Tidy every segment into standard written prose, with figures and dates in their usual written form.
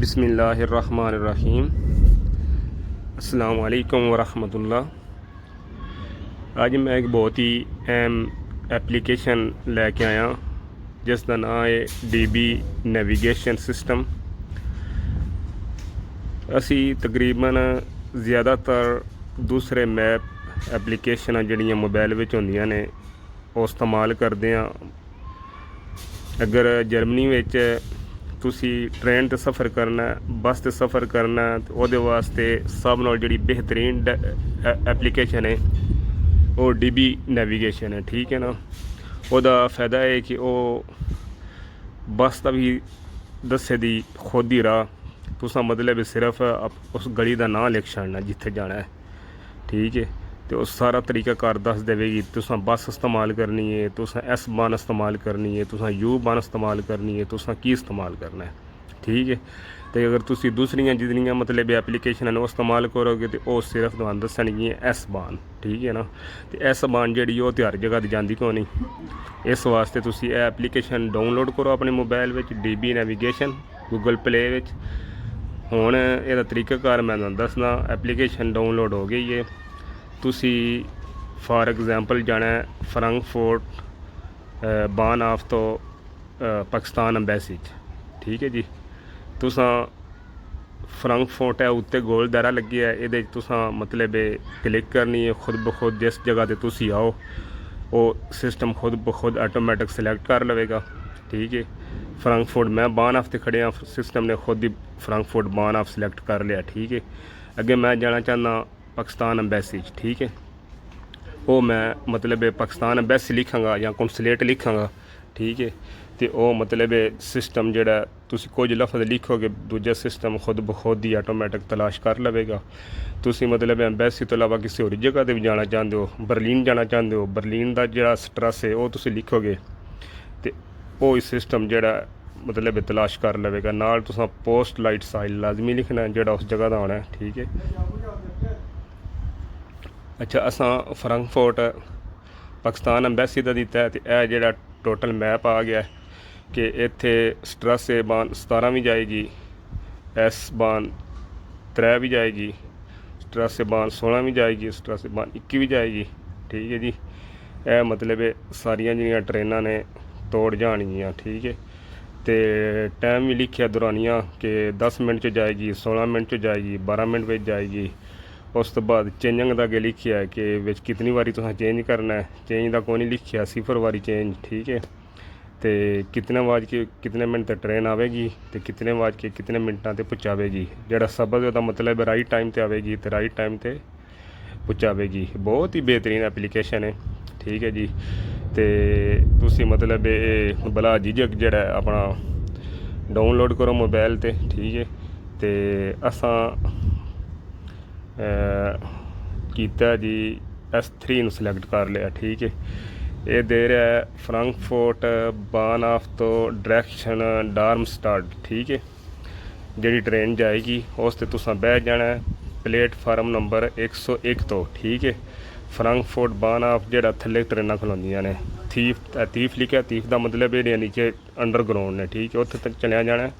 बिस्मिल्लाहिर्रहमानिर्रहीम। अस्सलाम वालेकुम वरहमतुल्लाह। आज मैं एक बहुत ही अहम एप्लीकेशन लैके आया जिसका नाम है DB नेविगेशन सिस्टम। असी तकरीबन ज़्यादातर दूसरे मैप एप्लीकेशन जिहड़ियां मोबाइल विच होंदियां ने वो इस्तेमाल करते हैं। अगर जर्मनी विच तुसी ट्रेन ते सफ़र करना, बस ते सफ़र करना, तो वो वास्ते सब नाल जिहड़ी बेहतरीन एप्लीकेशन है वो DB नेविगेशन है। ठीक है ना। उसका फ़ायदा है कि वो बस का भी दस्से दी खुद ही राह तुसा मतलब सिर्फ उस गली का नाम लिख छड़ना जिथे जाना है। ठीक है। तो उस सारा तरीकाकार दस देवेगी। तुसा बस इस्तेमाल करनी है, तुसा S बान इस्तेमाल करनी है, तुसा U बान इस्तेमाल करनी है, तुसा की इस्तेमाल करना है। ठीक है। तो अगर तुसी दूसरियां जितनियां मतलब एप्लीकेशन वो इस्तेमाल करोगे तो वो सिर्फ तुहानू दसणगियां S बान। ठीक है ना। तो S बान जिहड़ी वो तो हर जगह दी जांदी कोई नहीं। इस वास्ते तुसी ये एप्लीकेशन डाउनलोड करो अपने mobile which DB navigation Google play which. हुण इहदा तरीकाकार मैं तुहानू दसना। एप्लीकेशन डाउनलोड हो गई है। तुसी फॉर एग्जाम्पल जाना है फ्रैंकफर्ट बान ऑफ तो पाकिस्तान अंबैसी। ठीक है जी। तुसा फ्रैंकफर्ट है उत्ते गोल दायरा लगी है, ये तुसा मतलब क्लिक करनी है। खुद ब खुद जिस जगह ते तुसी आओ वो सिस्टम खुद ब खुद ऑटोमैटिक सिलेक्ट कर लवेगा। ठीक है। फ्रैंकफर्ट मैं बान ऑफ ते खड़े हाँ, सिस्टम ने खुद ही फ्रैंकफर्ट बान ऑफ सिलेक्ट कर लिया। ठीक है। अगे मैं जाना चाहना पाकिस्तान अंबैसी। ठीक है। वो मैं मतलब पाकिस्तान अंबैसी लिखांगा या कौंसलेट लिखांगा। ठीक है। तो वो मतलब सिस्टम जोड़ा तुसी कुछ लफ्ज़ लिखोगे दूजा सिस्टम खुद ब खुद ही ऑटोमैटिक तलाश कर लवेगा। तुसी मतलब अंबैसी तो अलावा किसी होर जगह ते भी जाना चाहते हो, बर्लिन जाना चाहते हो, बर्लिन का जो स्ट्रस है वो तुसी लिखोगे तो वो सिस्टम जोड़ा मतलब तलाश कर लवेगा। नाल तुसा पोस्ट लाइट साइल लाजमी लिखना है जोड़ा उस जगह का होना है। ठीक है। अच्छा, असा फ्रैंकफर्ट पाकिस्तान अंबैसी का दिता है। तो यह जोड़ा टोटल मैप आ गया कि इत्थे स्ट्रस ए बान 17 भी जाएगी, S बान 3 भी जाएगी, स्ट्रस ए बान 16 भी जाएगी, स्ट्रस ए बान 21 भी जाएगी। ठीक है जी। यह मतलब सारिया जिहड़ियां ट्रेनां ने तोड़ जानियां। ठीक है। तो टाइम भी लिखिया दुरानिया कि 10 मिनट च जाएगी, 16 मिनट च जाएगी, 12 मिनट में जाएगी। उस तो बाद चेंजिंग का अगे लिखिया है कि विच कितनी बारी तुसें चेंज करना है। चेंज का कोई नहीं लिखिया, 0 बारी चेंज। ठीक है। तो कितने बज के कितने मिनट तक ट्रेन आवेगी तो कितने बज के कितने मिनटा ते पहुँचावेगी। जोड़ा सबक उसका मतलब राइट टाइम ते आवेगी तो राइट टाइम ते पहुँचावेगी। बहुत ही बेहतरीन एप्लीकेशन है। ठीक है जी। तो तुसी मतलब भला झिझक जोड़ा अपना डाउनलोड करो मोबाइल ते। ठीक है। तो असा कीता जी S3 सिलेक्ट कर लिया। ठीक है। ये दे रहा है फ्रैंकफर्ट बान ऑफ तो डायरैक्शन डार्मस्टाड। ठीक है। जी ट्रेन जाएगी उस ते तुसां बह जाना है प्लेटफार्म नंबर 101 तो। ठीक है। फ्रैंकफर्ट बान ऑफ जोड़ा थले ट्रेनां खलोंदियां ने थीफ लिखा, थीफ का मतलब ये नीचे अंडरग्राउंड ने। ठीक है। उत्थे तक चलिया जाना है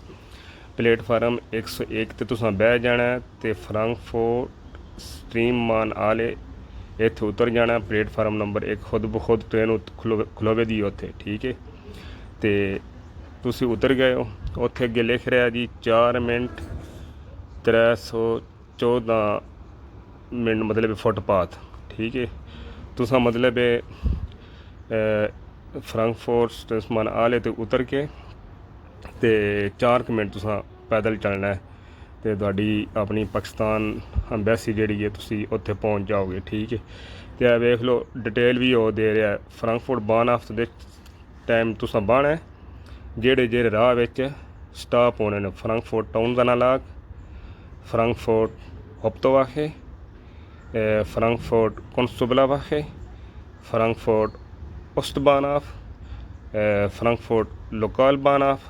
प्लेटफार्म 101 ते तुसां बह जाना है। तो फ्रैंकफर्ट स्ट्रीम मान आले इत्थे उतर जाना प्लेटफार्म नंबर 1 खुद ब खुद ट्रेन खलोवे दी उत्थे। ठीक है। तो तुसी उतर गए हो, उत्थे अगे लिख रहा जी 4 मिनट 314 मिनट मतलब फुटपाथ। ठीक है। तुसा मतलब फ्रैंकफर्ट स्टेशन आले तो उतर के तो 4 मिनट तुसा पैदल चलना है तो तुहाडी अपनी पाकिस्तान अंबैसी जिहड़ी है तुसी उत्थे पहुँच जाओगे। ठीक है। तो यह वेख लो डिटेल भी वो दे रहा है फ्रैंकफर्ट बान ऑफ दे टाइम तुसा बाहना है जेड़े जेड़े राह विच स्टाप होने ने। फ्रैंकफर्ट टाउन का नालाग, Frankfurt Hauptwache, Frankfurt Konstablerwache, Frankfurt Ostbahnhof, Frankfurt local Bahnhof,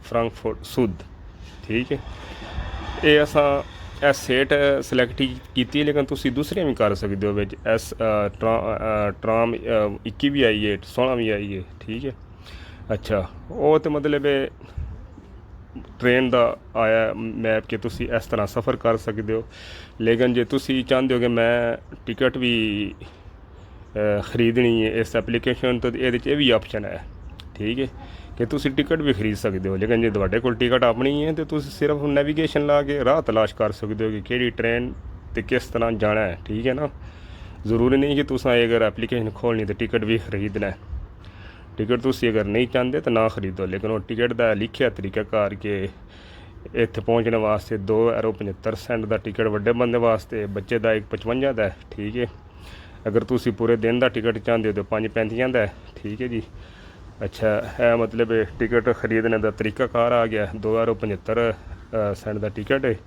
Frankfurt Sud. ठीक है। ये असा सेट सिलेक्ट की लेकिन तुसी दूसरियां भी कर सकते हो। विच ट्राम 21 भी आई है, 16 भी आई है। ठीक है। अच्छा, वो तो मतलब ट्रेन का आया मैप कि तुसी इस तरह सफ़र कर सकते हो। लेकिन जे तुसी चाहते हो कि मैं टिकट भी खरीदनी है इस एप्लीकेशन तो ये भी ऑप्शन है, ठीक है, कि तुसी टिकट भी खरीद सकते हो। लेकिन जे तुहाडे कोल टिकट अपनी है तो तुसी सिर्फ नेविगेशन ला के राह तलाश कर सकते हो कि केड़ी ट्रेन ते किस तरह जाना है, ठीक है ना। ज़रूरी नहीं कि तुसा अगर एप्लीकेशन खोलनी तो टिकट भी खरीदना है। टिकट तुसी अगर नहीं चाहते तो ना खरीदो, लेकिन वो टिकट का लिखिया तरीकाकार के इत्थे पहुँचने वास्ते €2.75 का टिकट वड्डे बंदे वास्ते, बच्चे का 1.55 का है, ठीक है। अगर तुसी पूरे दिन का टिकट चाहते हो तो 5.35 का है, ठीक है जी। अच्छा है, मतलब टिकट खरीदने का तरीकाकार आ गया। €2.75 का टिकट है।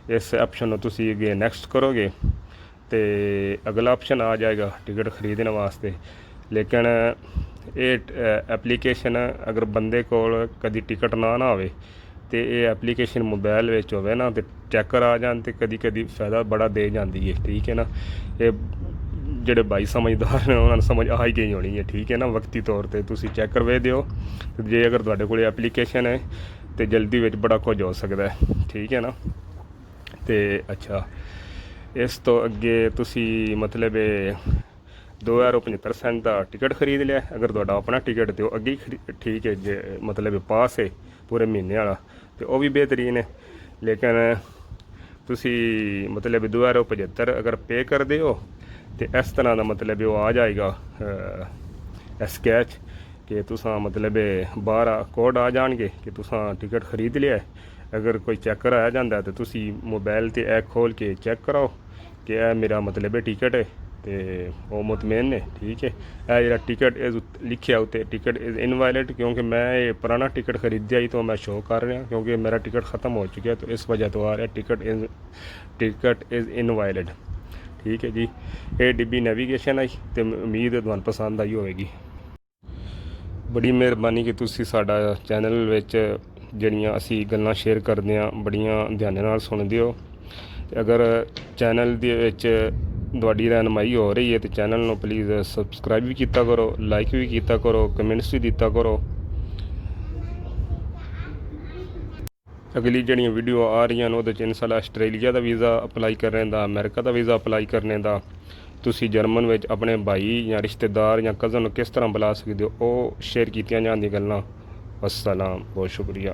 इस ऑप्शन को तुसी अगे नैक्सट करोगे तो अगला ऑप्शन आ जाएगा टिकट खरीदने वास्ते। लेकिन ये एप्लीकेशन अगर बंदे कोल कदी टिकट ना होवे तो ये एप्लीकेशन मोबाइल विच होवे ना तो चैकर आ जान तो कदी कदी फ़ायदा बड़ा दे जाती है, ठीक है ना। ये ਜਿਹੜੇ भाई समझदार ने उन्होंने समझ आ ही गई होनी है, ठीक है ना। वक्ती तौर पर तुसी चैक करवे दिओ जे अगर तुहाडे कोल एप्लीकेशन है तो जल्दी विच बड़ा कुछ हो सकता है, ठीक है ना। तो अच्छा इस तो अगे तुसी मतलब €2.75 का टिकट खरीद लिया। अगर तुहाडा अपना टिकट तो अगे ही ठीक है, जे मतलब पास है पूरे महीने वाला तो वह भी बेहतरीन है। लेकिन तुसी मतलब €2.75 अगर पे कर दो तो इस तरह का मतलब वो आ जाएगा स्कैच कि तुसा मतलब बाहर कोड आ जाएंगे कि तुसा टिकट खरीद लिया है। अगर कोई चैकर आ जाता तो तुसी मोबाइल ते ऐप खोल के चेक कराओ कि यह मेरा मतलब टिकट है तो वो मुतमैन है, ठीक है। यह जरा टिकट इज लिखिया उत्ते टिकट इज़ इनवैलिड, क्योंकि मैं ये पुराना टिकट खरीदा ही तो मैं शो कर रहा क्योंकि मेरा टिकट ख़त्म हो चुका है तो इस वजह तो आ रहा है टिकट इज़ इनवैलिड, ठीक है जी। ये डिब्बी नेविगेशन आई तो उम्मीद है तुहानू पसंद आई होगी। बड़ी मेहरबानी कि तुसी साडा चैनल विच ਜਿਹੜੀਆਂ ਅਸੀਂ ਗੱਲਾਂ ਸ਼ੇਅਰ ਕਰਦੇ ਹਾਂ ਬੜੀਆਂ ਧਿਆਨ ਨਾਲ ਸੁਣਦੇ ਹੋ। ਅਗਰ ਚੈਨਲ ਦੇ ਵਿੱਚ ਤੁਹਾਡੀ ਰਹਿਨਮਾਈ ਹੋ ਰਹੀ ਹੈ ਤੇ ਚੈਨਲ ਨੂੰ ਪਲੀਜ਼ ਸਬਸਕ੍ਰਾਈਬ ਵੀ ਕੀਤਾ ਕਰੋ, ਲਾਈਕ ਵੀ ਕੀਤਾ ਕਰੋ, ਕਮੈਂਟਸ ਵੀ ਦਿੱਤਾ ਕਰੋ। ਅਗਲੀ ਜਿਹੜੀਆਂ ਵੀਡੀਓ ਆ ਰਹੀਆਂ ਨੇ ਉਹਦੇ 'ਚ ਇਨਸ਼ਾਅੱਲਾ ਆਸਟ੍ਰੇਲੀਆ ਦਾ ਵੀਜ਼ਾ ਅਪਲਾਈ ਕਰਨ ਦਾ, ਅਮਰੀਕਾ ਦਾ ਵੀਜ਼ਾ ਅਪਲਾਈ ਕਰਨੇ ਦਾ, ਤੁਸੀਂ ਜਰਮਨ ਵਿੱਚ ਆਪਣੇ ਭਾਈ ਜਾਂ ਰਿਸ਼ਤੇਦਾਰ ਜਾਂ ਕਜ਼ਨ ਨੂੰ ਕਿਸ ਤਰ੍ਹਾਂ ਬੁਲਾ ਸਕਦੇ ਹੋ ਉਹ ਸ਼ੇਅਰ ਕੀਤੀਆਂ ਜਾਂਦੀਆਂ ਗੱਲਾਂ। अस्सलाम, बहुत शुक्रिया।